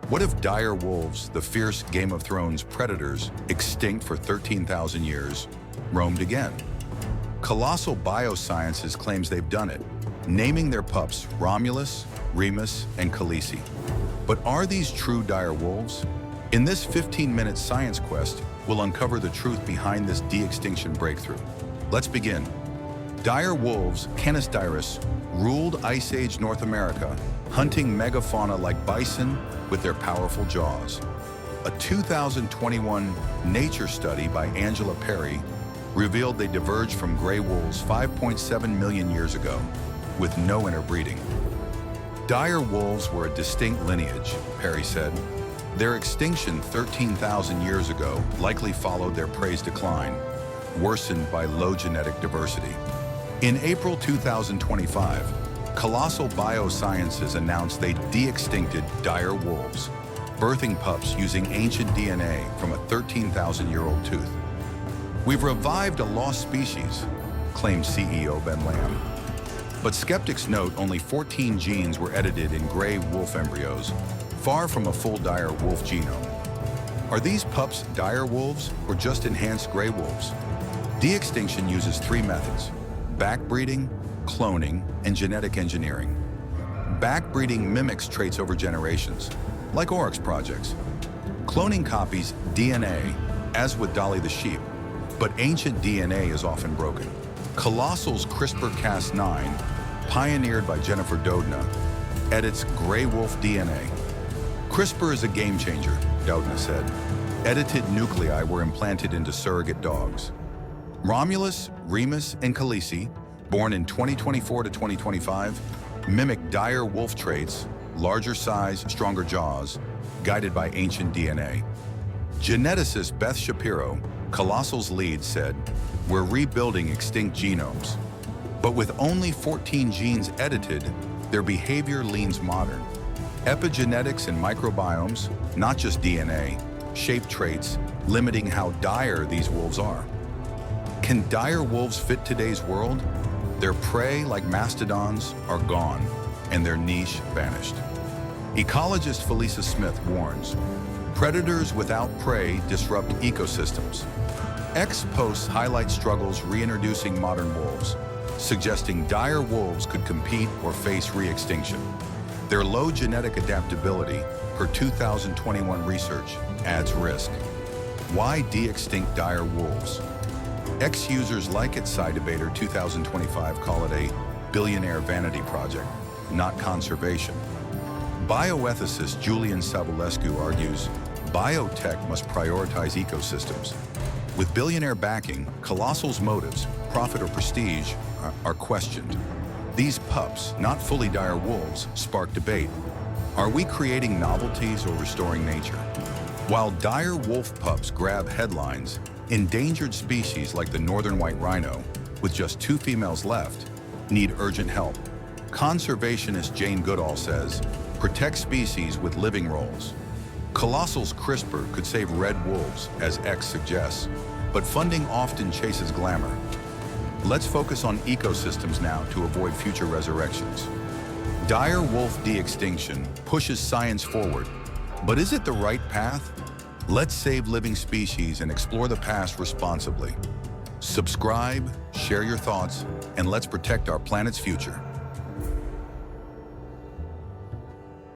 What if dire wolves, the fierce Game of Thrones predators, extinct for 13,000 years, roamed again? Colossal Biosciences claims they've done it, naming their pups Romulus, Remus, and Khaleesi. But are these true dire wolves? In this 15-minute science quest, we'll uncover the truth behind this de-extinction breakthrough. Let's begin. Dire wolves, Canis dirus, ruled Ice Age North America, hunting megafauna like bison with their powerful jaws. A 2021 Nature study by Angela Perry revealed they diverged from gray wolves 5.7 million years ago, with no interbreeding. Dire wolves were a distinct lineage, Perry said. Their extinction 13,000 years ago likely followed their prey's decline, worsened by low genetic diversity. In April 2025, Colossal Biosciences announced they de-extincted dire wolves, birthing pups using ancient DNA from a 13,000-year-old tooth. "We've revived a lost species," claimed CEO Ben Lamb. But skeptics note only 14 genes were edited in gray wolf embryos, far from a full dire wolf genome. Are these pups dire wolves or just enhanced gray wolves? De-extinction uses three methods: backbreeding, cloning, and genetic engineering. Backbreeding mimics traits over generations, like Oryx projects. Cloning copies DNA, as with Dolly the sheep, but ancient DNA is often broken. Colossal's CRISPR-Cas9, pioneered by Jennifer Doudna, edits gray wolf DNA. "CRISPR is a game changer," Doudna said. Edited nuclei were implanted into surrogate dogs. Romulus, Remus, and Khaleesi, born in 2024 to 2025, mimic dire wolf traits, larger size, stronger jaws, guided by ancient DNA. Geneticist Beth Shapiro, Colossal's lead, said, "We're rebuilding extinct genomes." But with only 14 genes edited, their behavior leans modern. Epigenetics and microbiomes, not just DNA, shape traits, limiting how dire these wolves are. Can dire wolves fit today's world? Their prey, like mastodons, are gone, and their niche vanished. Ecologist Felisa Smith warns, predators without prey disrupt ecosystems. X posts highlight struggles reintroducing modern wolves, suggesting dire wolves could compete or face re-extinction. Their low genetic adaptability, per 2021 research, adds risk. Why de-extinct dire wolves? X-users like it SciDebater 2025 call it a billionaire vanity project, not conservation. Bioethicist Julian Savulescu argues, biotech must prioritize ecosystems. With billionaire backing, Colossal's motives, profit or prestige, are questioned. These pups, not fully dire wolves, spark debate. Are we creating novelties or restoring nature? While dire wolf pups grab headlines, endangered species like the Northern White Rhino, with just 2 females left, need urgent help. Conservationist Jane Goodall says, protect species with living roles. Colossal's CRISPR could save red wolves, as X suggests, but funding often chases glamour. Let's focus on ecosystems now to avoid future resurrections. Dire wolf de-extinction pushes science forward, but is it the right path? Let's save living species and explore the past responsibly. Subscribe, share your thoughts, and let's protect our planet's future.